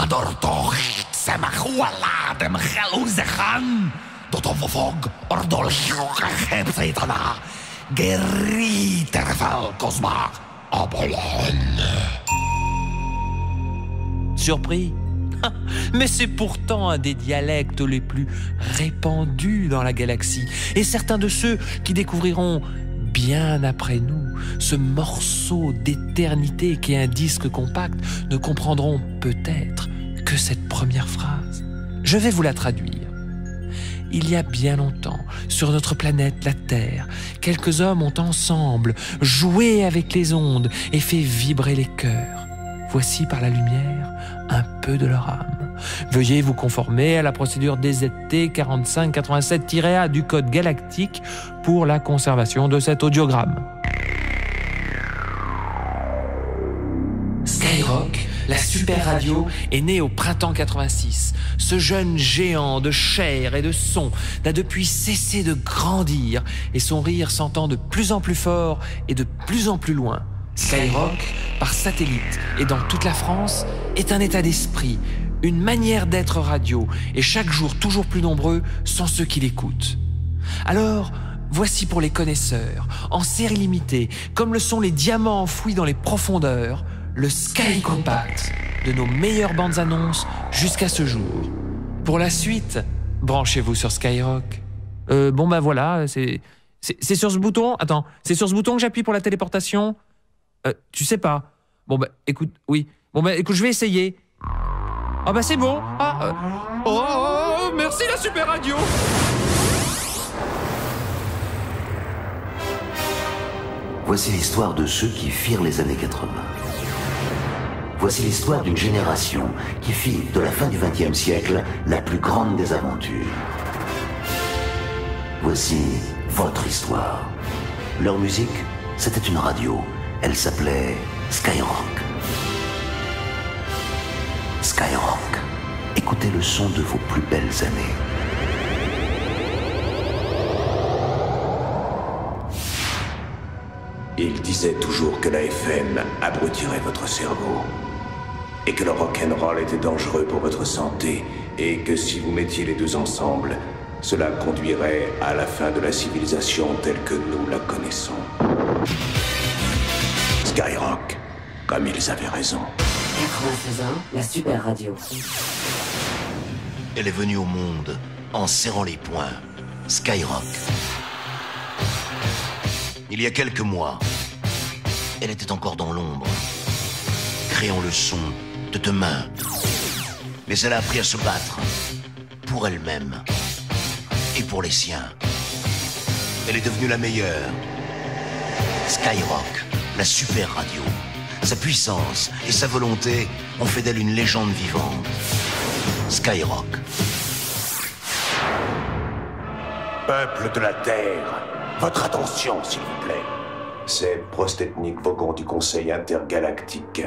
Waardoor toch ze mag wala dem geloze gaan. Tot op vog ordol hebt zetana. Gerieter vel kosma Apollon. Surpris? Mais c'est pourtant un des dialectes les plus répandus dans la galaxie. Et certains de ceux qui découvriront bien après nous ce morceau d'éternité qui est un disque compact ne comprendront peut-être que cette première phrase. Je vais vous la traduire. Il y a bien longtemps, sur notre planète, la Terre, quelques hommes ont ensemble joué avec les ondes et fait vibrer les cœurs. Voici par la lumière un peu de leur âme. Veuillez vous conformer à la procédure DZT 4587-A du code galactique pour la conservation de cet audiogramme. Skyrock, la super radio, est née au printemps 86. Ce jeune géant de chair et de son n'a depuis cessé de grandir et son rire s'entend de plus en plus fort et de plus en plus loin. Skyrock, par satellite et dans toute la France, est un état d'esprit, une manière d'être radio, et chaque jour toujours plus nombreux sont ceux qui l'écoutent. Alors, voici pour les connaisseurs, en série limitée, comme le sont les diamants enfouis dans les profondeurs, le Sky Compact de nos meilleures bandes annonces jusqu'à ce jour. Pour la suite, branchez-vous sur Skyrock. Bon bah voilà, c'est sur ce bouton. Attends, c'est sur ce bouton que j'appuie pour la téléportation. Tu sais pas. Bon bah écoute, oui. Bon bah écoute, je vais essayer. Ah bah c'est bon. Merci la super radio. Voici l'histoire de ceux qui firent les années 80. Voici l'histoire d'une génération qui fit de la fin du XXe siècle la plus grande des aventures. Voici votre histoire. Leur musique, c'était une radio. Elle s'appelait Skyrock. Skyrock. Écoutez le son de vos plus belles années. Il disait toujours que la FM abrutirait votre cerveau. Et que le rock'n'roll était dangereux pour votre santé. Et que si vous mettiez les deux ensemble, cela conduirait à la fin de la civilisation telle que nous la connaissons. Skyrock, comme ils avaient raison. 96.1, la super radio. Elle est venue au monde en serrant les poings. Skyrock. Il y a quelques mois, elle était encore dans l'ombre, créant le son de demain. Mais elle a appris à se battre pour elle-même et pour les siens. Elle est devenue la meilleure. Skyrock, la super radio. Sa puissance et sa volonté ont fait d'elle une légende vivante. Skyrock. Peuple de la Terre, votre attention, s'il vous plaît. C'est Prostetnik Vogon du Conseil intergalactique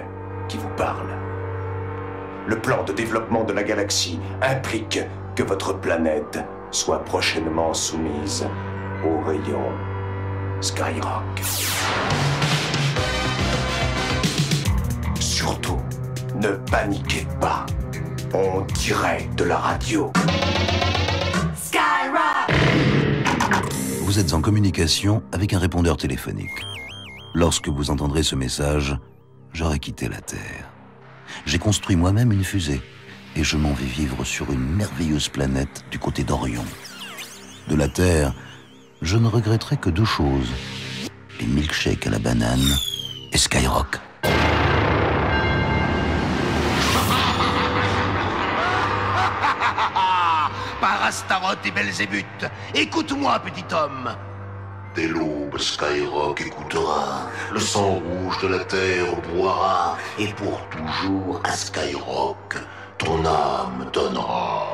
qui vous parle. Le plan de développement de la galaxie implique que votre planète soit prochainement soumise au rayon Skyrock. Surtout, ne paniquez pas. On dirait de la radio. Skyrock! Vous êtes en communication avec un répondeur téléphonique. Lorsque vous entendrez ce message, j'aurai quitté la Terre. J'ai construit moi-même une fusée et je m'en vais vivre sur une merveilleuse planète du côté d'Orion. De la Terre, je ne regretterai que deux choses. Les milkshakes à la banane et Skyrock. Par Astaroth et Belzébuth, écoute-moi, petit homme. Dès l'aube, Skyrock écoutera, le sang rouge de la terre boira, et pour toujours à Skyrock, ton âme donnera.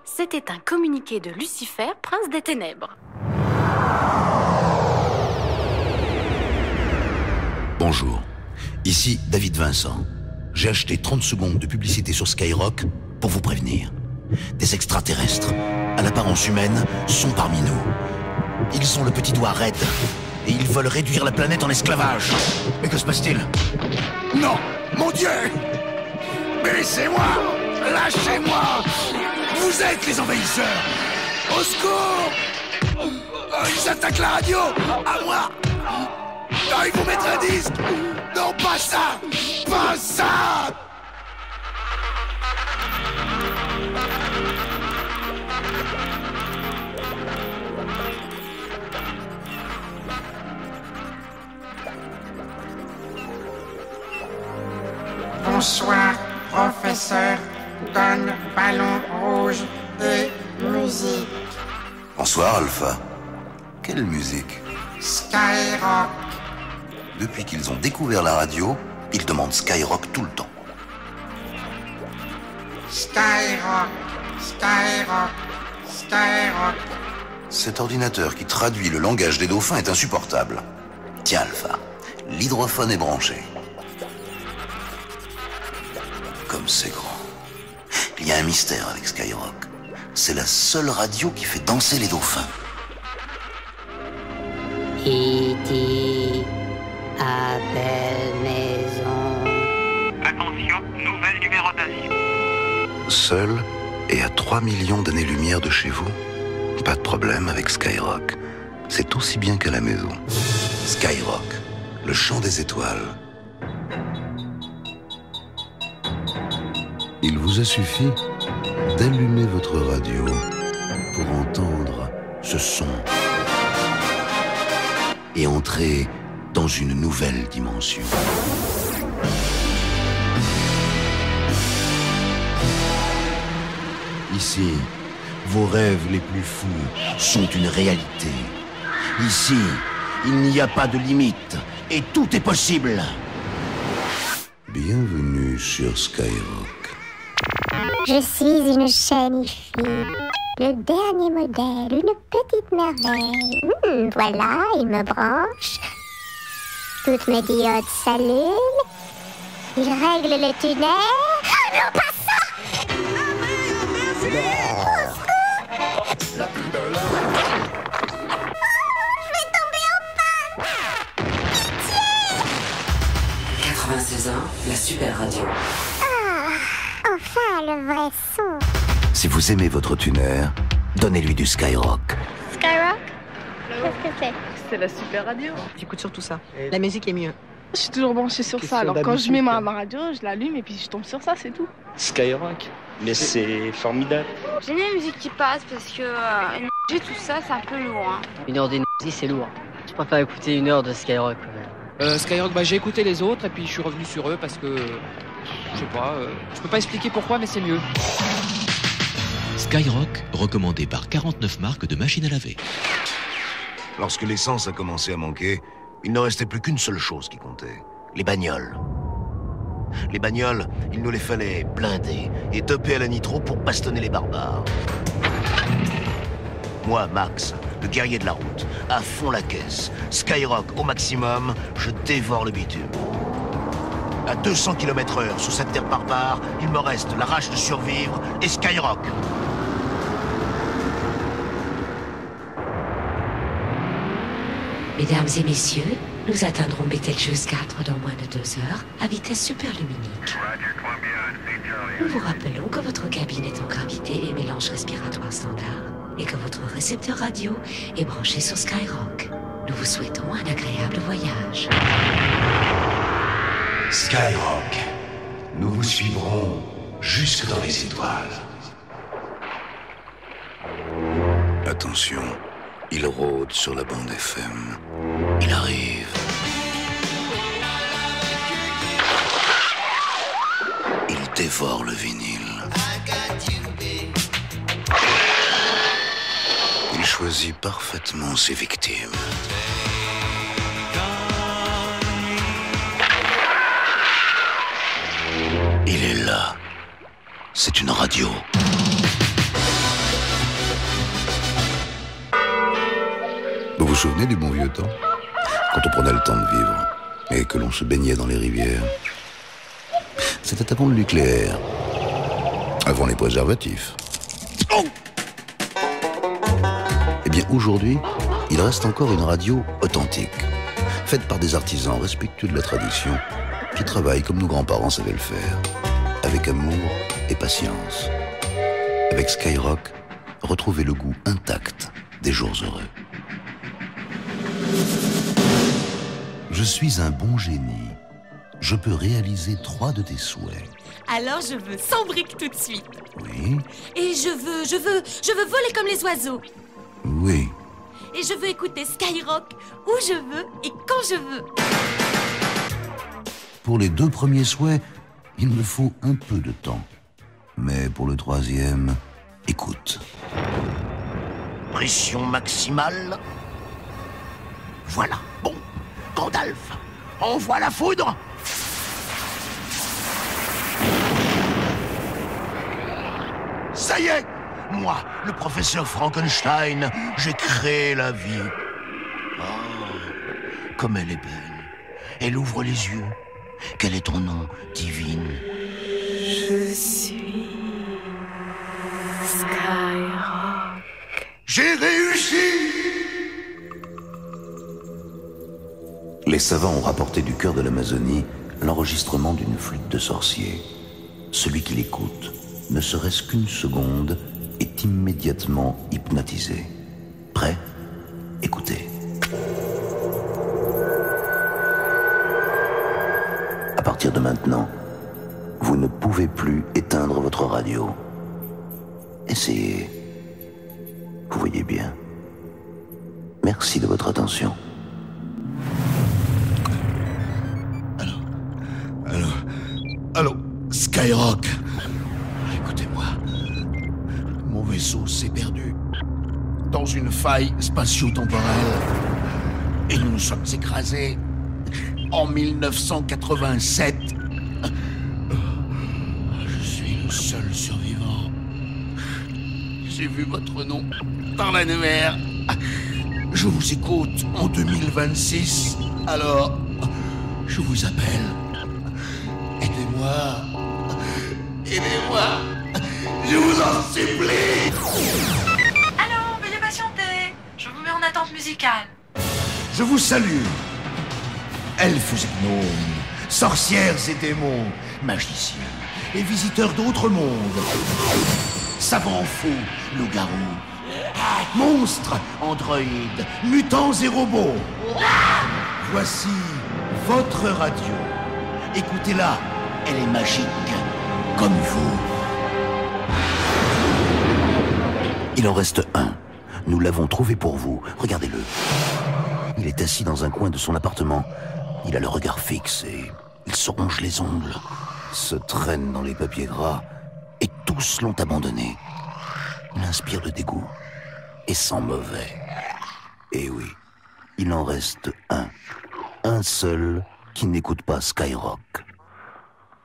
C'était un communiqué de Lucifer, prince des ténèbres. Bonjour, ici David Vincent. J'ai acheté 30 secondes de publicité sur Skyrock pour vous prévenir. Des extraterrestres à l'apparence humaine, sont parmi nous. Ils ont le petit doigt raide et ils veulent réduire la planète en esclavage. Mais que se passe-t-il? Non! Mon Dieu! Laissez-moi! Lâchez-moi! Vous êtes les envahisseurs! Au secours! Ils attaquent la radio! À moi! Non, ils vont mettre un disque! Non, pas ça! Pas ça! Bonsoir, professeur. Donne ballon rouge et musique. Bonsoir, Alpha. Quelle musique? Skyrock. Depuis qu'ils ont découvert la radio, ils demandent Skyrock tout le temps. Skyrock. Skyrock. Skyrock. Cet ordinateur qui traduit le langage des dauphins est insupportable. Tiens, Alpha, l'hydrophone est branché. Comme c'est grand. Il y a un mystère avec Skyrock. C'est la seule radio qui fait danser les dauphins. E.T. appelle maison. Attention, nouvelle numérotation. Seul et à 3 millions d'années-lumière de chez vous, pas de problème avec Skyrock. C'est aussi bien qu'à la maison. Skyrock, le chant des étoiles. Il vous a suffi d'allumer votre radio pour entendre ce son et entrer dans une nouvelle dimension. Ici, vos rêves les plus fous sont une réalité. Ici, il n'y a pas de limite et tout est possible. Bienvenue sur Skyrock. Je suis une chenille, le dernier modèle, une petite merveille. Voilà, il me branche. Toutes mes diodes s'allument. Il règle le tunnel. Oh non, pas ça! Je vais tomber en panne. 96 ans, la super radio. Enfin, le vrai son. Si vous aimez votre tuner, donnez-lui du Skyrock. Skyrock? Qu'est-ce que c'est? C'est la super radio. J'écoute surtout ça. La musique est mieux. Je suis toujours branchée sur ça. Alors quand je mets ma radio, je l'allume et puis je tombe sur ça, c'est tout. Skyrock. Mais c'est formidable. J'aime la musique qui passe parce que énergie, tout ça, c'est un peu lourd. Hein. Une heure d'énergie, c'est lourd. Je préfère écouter une heure de Skyrock. Skyrock, j'ai écouté les autres et puis je suis revenu sur eux parce que... je sais pas, je peux pas expliquer pourquoi, mais c'est mieux. Skyrock, recommandé par 49 marques de machines à laver. Lorsque l'essence a commencé à manquer, il ne restait plus qu'une seule chose qui comptait. Les bagnoles. Les bagnoles, il nous les fallait blinder et doper à la nitro pour bastonner les barbares. Moi, Max, le guerrier de la route, à fond la caisse, Skyrock au maximum, je dévore le bitume. À 200 km/h sur cette terre barbare, il me reste la rage de survivre et Skyrock. Mesdames et messieurs, nous atteindrons Betelgeuse 4 dans moins de 2 heures à vitesse superluminique. Nous vous rappelons que votre cabine est en gravité et mélange respiratoire standard et que votre récepteur radio est branché sur Skyrock. Nous vous souhaitons un agréable voyage. Skyrock, nous vous suivrons jusque dans les étoiles. Attention, il rôde sur la bande FM. Il arrive. Il dévore le vinyle. Il choisit parfaitement ses victimes. Il est là. C'est une radio. Vous vous souvenez du bon vieux temps? Quand on prenait le temps de vivre et que l'on se baignait dans les rivières. C'était avant le nucléaire. Avant les préservatifs. bien aujourd'hui, il reste encore une radio authentique, faite par des artisans respectueux de la tradition, qui travaillent comme nos grands-parents savaient le faire, avec amour et patience. Avec Skyrock, retrouvez le goût intact des jours heureux. Je suis un bon génie. Je peux réaliser 3 de tes souhaits. Alors je veux 100 briques tout de suite. Oui. Et je veux voler comme les oiseaux. Oui. Et je veux écouter Skyrock où je veux et quand je veux. Pour les 2 premiers souhaits, il me faut un peu de temps. Mais pour le 3e, écoute. Pression maximale. Voilà. Bon, Gandalf, envoie la foudre. Ça y est, moi, le professeur Frankenstein, j'ai créé la vie. Oh, comme elle est belle. Elle ouvre les yeux. Quel est ton nom, divine? Je suis Skyrock. J'ai réussi! Les savants ont rapporté du cœur de l'Amazonie l'enregistrement d'une flûte de sorcier. Celui qui l'écoute, ne serait-ce qu'une seconde, est immédiatement hypnotisé. Prêt? Écoutez. À partir de maintenant, vous ne pouvez plus éteindre votre radio. Essayez. Vous voyez bien. Merci de votre attention. Allô, Skyrock. Écoutez-moi. Mon vaisseau s'est perdu dans une faille spatio-temporelle et nous nous sommes écrasés en 1987. Je suis le seul survivant. J'ai vu votre nom dans l'annuaire. Je vous écoute en 2026. Alors, je vous appelle. Aidez-moi, je vous en supplie. Allô, veuillez patienter. Je vous mets en attente musicale. Je vous salue. Elfes et gnomes, sorcières et démons, magiciens et visiteurs d'autres mondes, savants fous, loups-garous, monstres, androïdes, mutants et robots. Voici votre radio. Écoutez-la, elle est magique, comme vous. Il en reste un. Nous l'avons trouvé pour vous. Regardez-le. Il est assis dans un coin de son appartement. Il a le regard fixe et il se ronge les ongles, se traîne dans les papiers gras et tous l'ont abandonné. Il inspire le dégoût et sent mauvais. Et oui, il en reste un seul qui n'écoute pas Skyrock.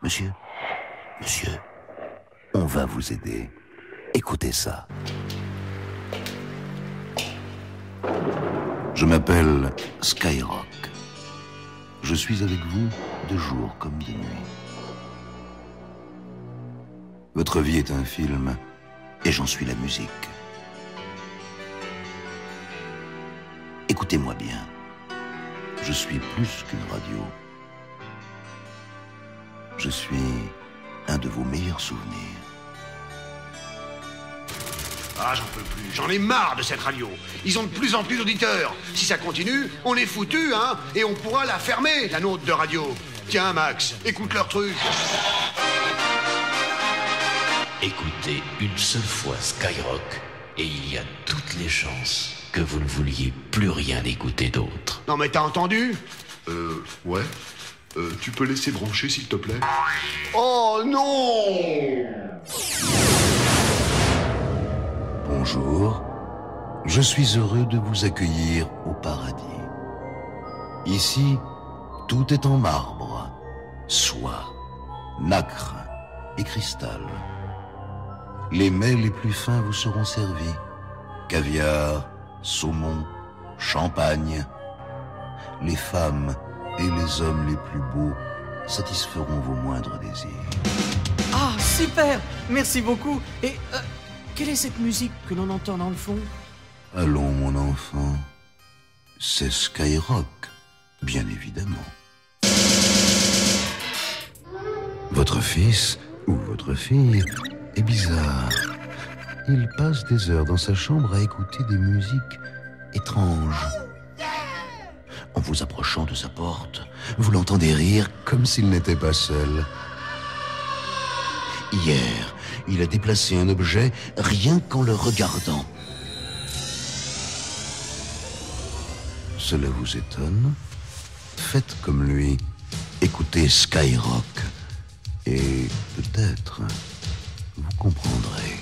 Monsieur, on va vous aider. Écoutez ça. Je m'appelle Skyrock. Je suis avec vous de jour comme de nuit. Votre vie est un film et j'en suis la musique. Écoutez-moi bien. Je suis plus qu'une radio. Je suis un de vos meilleurs souvenirs. Ah, j'en peux plus. J'en ai marre de cette radio. Ils ont de plus en plus d'auditeurs. Si ça continue, on est foutus, hein. Et on pourra la fermer, la nôtre de radio. Tiens, Max, écoute leur truc. Écoutez une seule fois Skyrock et il y a toutes les chances que vous ne vouliez plus rien écouter d'autre. Non mais t'as entendu? Ouais. Tu peux laisser brancher, s'il te plaît? Oh non! Bonjour. Je suis heureux de vous accueillir au paradis. Ici, tout est en marbre, soie, nacre et cristal. Les mets les plus fins vous seront servis. Caviar, saumon, champagne. Les femmes et les hommes les plus beaux satisferont vos moindres désirs. Ah, super! Merci beaucoup. Et quelle est cette musique que l'on entend dans le fond? Allons, mon enfant. C'est Skyrock, bien évidemment. Votre fils ou votre fille est bizarre. Il passe des heures dans sa chambre à écouter des musiques étranges. En vous approchant de sa porte, vous l'entendez rire comme s'il n'était pas seul. Hier, il a déplacé un objet rien qu'en le regardant. Cela vous étonne? Faites comme lui. Écoutez Skyrock. Et peut-être, vous comprendrez.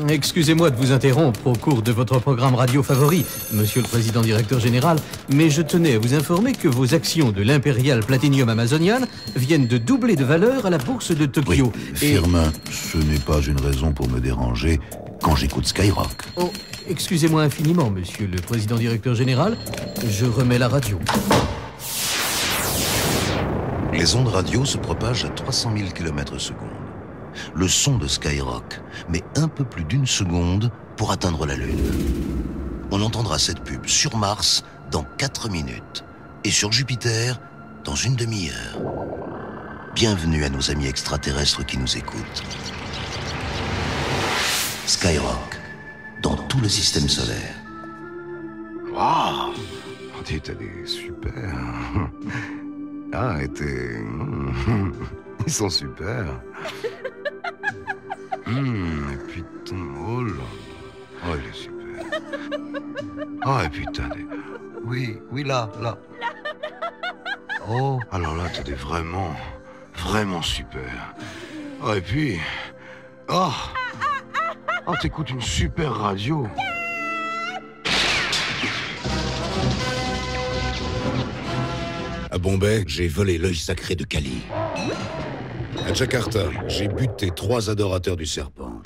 Excusez-moi de vous interrompre au cours de votre programme radio favori, monsieur le président directeur général, mais je tenais à vous informer que vos actions de l'Imperial Platinum Amazonian viennent de doubler de valeur à la bourse de Tokyo. Oui, Firmin, ce n'est pas une raison pour me déranger quand j'écoute Skyrock. Oh, excusez-moi infiniment, monsieur le président directeur général, je remets la radio. Les ondes radio se propagent à 300 000 km/s. Le son de Skyrock met un peu plus d'une seconde pour atteindre la Lune. On entendra cette pub sur Mars dans 4 minutes et sur Jupiter dans une demi-heure. Bienvenue à nos amis extraterrestres qui nous écoutent. Skyrock, dans tout le système solaire. Waouh! T'es super. Ah, et t'es... Ils sont super. Et putain, oh là. Oh, il est super. Oh, et putain, oui, là. Oh, alors là, t'es vraiment super. Oh, et puis... Oh, t'écoutes une super radio. À Bombay, j'ai volé l'œil sacré de Kali. À Jakarta, j'ai buté 3 adorateurs du serpent.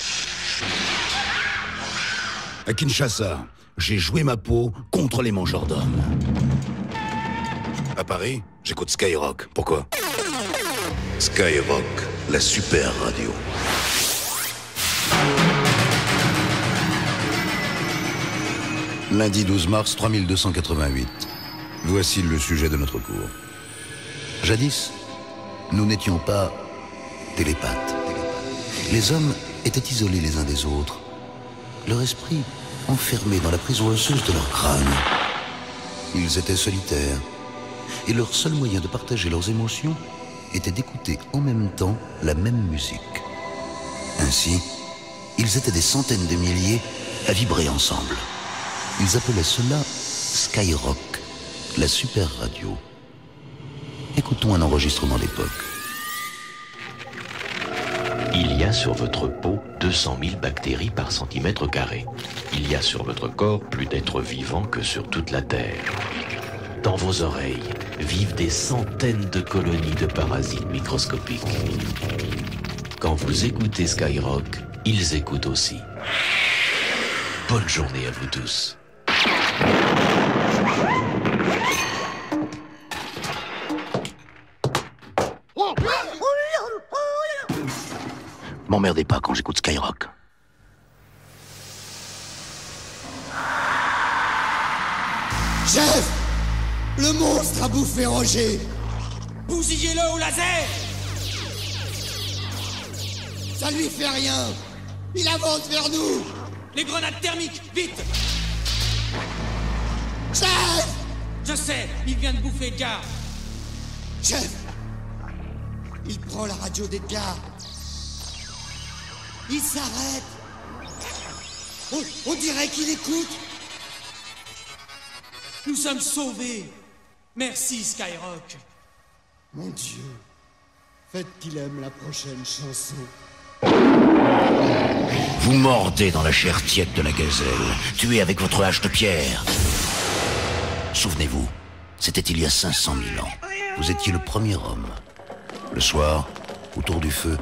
À Kinshasa, j'ai joué ma peau contre les mangeurs d'hommes. À Paris, j'écoute Skyrock. Pourquoi? Skyrock, la super radio. Lundi 12 mars 3288. Voici le sujet de notre cours. Jadis, nous n'étions pas télépathes. Les hommes étaient isolés les uns des autres, leur esprit enfermé dans la prison osseuse de leur crâne. Ils étaient solitaires, et leur seul moyen de partager leurs émotions était d'écouter en même temps la même musique. Ainsi, ils étaient des centaines de milliers à vibrer ensemble. Ils appelaient cela Skyrock, la super radio. Écoutons un enregistrement d'époque. Il y a sur votre peau 200 000 bactéries par centimètre carré. Il y a sur votre corps plus d'êtres vivants que sur toute la Terre. Dans vos oreilles vivent des centaines de colonies de parasites microscopiques. Quand vous écoutez Skyrock, ils écoutent aussi. Bonne journée à vous tous. M'emmerdez pas quand j'écoute Skyrock. Chef! Le monstre a bouffé Roger! Bousillez-le au laser! Ça lui fait rien! Il avance vers nous! Les grenades thermiques, vite! Chef! Je sais, il vient de bouffer Edgar. Chef! Il prend la radio d'Edgar. Il s'arrête. On dirait qu'il écoute. Nous sommes sauvés. Merci, Skyrock. Mon Dieu. Faites qu'il aime la prochaine chanson. Vous mordez dans la chair tiède de la gazelle, tuée avec votre hache de pierre. Souvenez-vous, c'était il y a 500 000 ans. Vous étiez le premier homme. Le soir, autour du feu,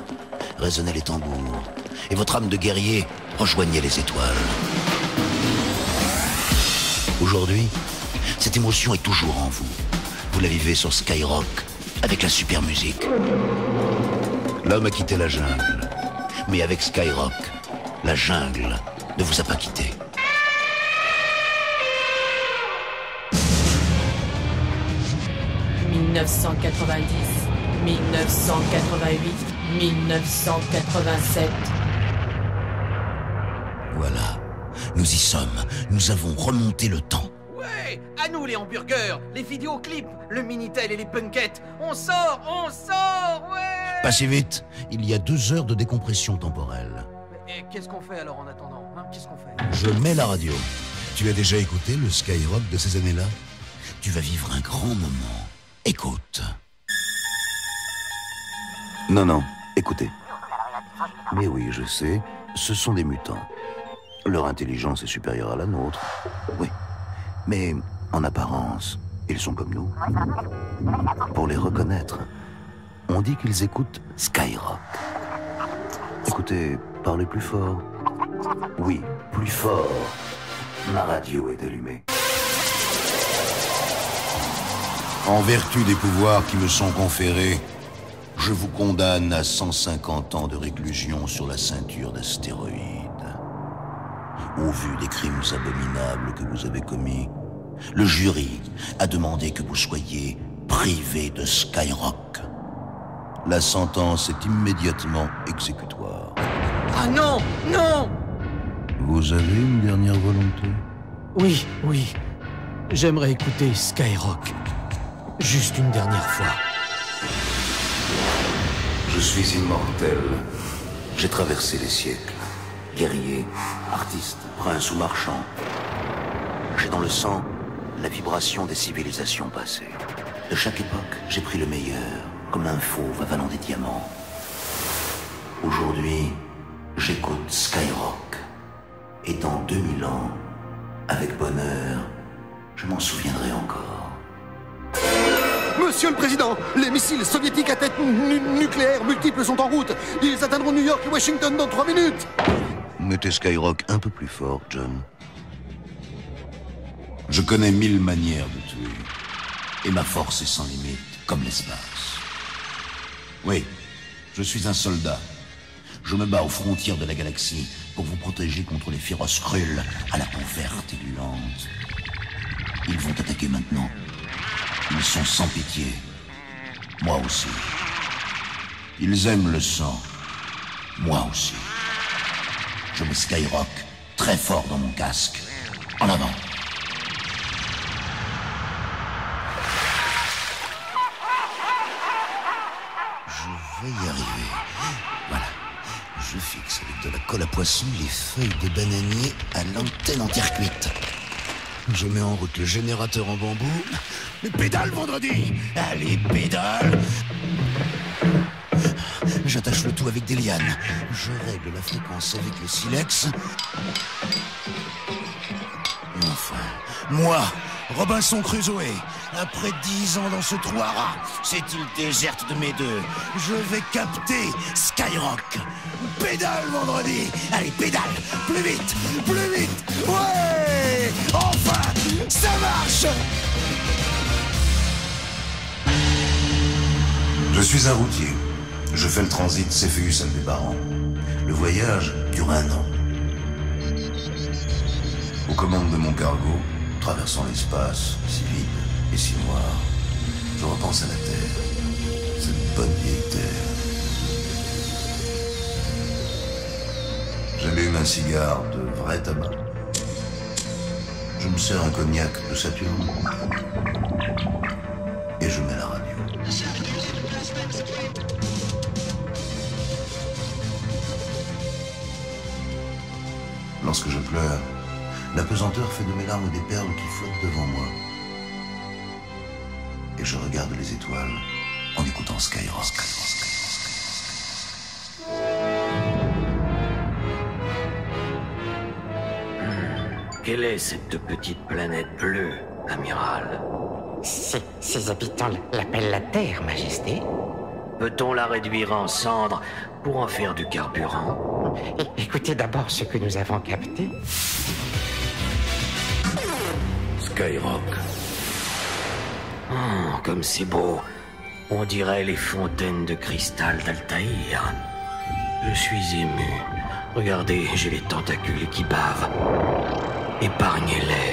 résonnaient les tambours, et votre âme de guerrier rejoignait les étoiles. Aujourd'hui, cette émotion est toujours en vous. Vous la vivez sur Skyrock, avec la super musique. L'homme a quitté la jungle, mais avec Skyrock, La jungle ne vous a pas quitté. « 1990, 1988, 1987... » Voilà, nous y sommes. Nous avons remonté le temps. Ouais, à nous les hamburgers, les vidéoclips, le Minitel et les punkettes. On sort, ouais. Passez vite, il y a 2 heures de décompression temporelle. Et qu'est-ce qu'on fait alors en attendant, hein? Qu'est-ce qu'on fait? Je mets la radio. Tu as déjà écouté le Skyrock de ces années-là? Tu vas vivre un grand moment. Écoute. Non, écoutez. Mais oui, je sais, ce sont des mutants. Leur intelligence est supérieure à la nôtre. Oui. Mais en apparence, ils sont comme nous. Pour les reconnaître, on dit qu'ils écoutent Skyrock. Écoutez, parlez plus fort. Oui, plus fort. Ma radio est allumée. En vertu des pouvoirs qui me sont conférés, je vous condamne à 150 ans de réclusion sur la ceinture d'astéroïdes. Au vu des crimes abominables que vous avez commis, le jury a demandé que vous soyez privé de Skyrock. La sentence est immédiatement exécutoire. Ah non, non! Vous avez une dernière volonté? Oui. J'aimerais écouter Skyrock. Juste une dernière fois. Je suis immortel. J'ai traversé les siècles. Guerrier, artiste, prince ou marchand. J'ai dans le sang la vibration des civilisations passées. De chaque époque, j'ai pris le meilleur, comme un fauve avalant des diamants. Aujourd'hui, j'écoute Skyrock. Et dans 2000 ans, avec bonheur, je m'en souviendrai encore. Monsieur le Président, les missiles soviétiques à tête nucléaire multiples sont en route. Ils atteindront New York et Washington dans 3 minutes. Mettez Skyrock un peu plus fort, John. Je connais 1000 manières de tuer. Et ma force est sans limite, comme l'espace. Oui, je suis un soldat. Je me bats aux frontières de la galaxie pour vous protéger contre les féroces Skrulls à la peau verte et gluante. Ils vont attaquer maintenant. Ils sont sans pitié. Moi aussi. Ils aiment le sang. Moi aussi. Je mets Skyrock très fort dans mon casque. En avant. Je vais y arriver. Voilà. Je fixe avec de la colle à poisson les feuilles de bananier à l'antenne entière cuite. Je mets en route le générateur en bambou. Les pédales vendredi. Allez, pédales. J'attache le tout avec des lianes. Je règle la fréquence avec le silex. Et enfin, moi, Robinson Crusoe, après 10 ans dans ce trou à rats, cette île déserte de mes deux, je vais capter Skyrock. Pédale vendredi. Allez, pédale. Plus vite. Plus vite. Ouais. Enfin, ça marche. Je suis un routier. Je fais le transit Céphéus-Aldebaran. Le voyage dure 1 an. Aux commandes de mon cargo, traversant l'espace, si vide et si noir, je repense à la Terre, cette bonne vieille Terre. J'allume un cigare de vrai tabac. Je me sers un cognac de Saturne. Et je mets la radio. Lorsque je pleure, la pesanteur fait de mes larmes des perles qui flottent devant moi. Et je regarde les étoiles en écoutant Skyrock. Quelle est cette petite planète bleue, amiral? Ses habitants l'appellent la Terre, Majesté. Peut-on la réduire en cendres pour en faire du carburant? Écoutez d'abord ce que nous avons capté. Skyrock. Oh, comme c'est beau. On dirait les fontaines de cristal d'Altaïr. Je suis ému. Regardez, j'ai les tentacules qui bavent. Épargnez-les.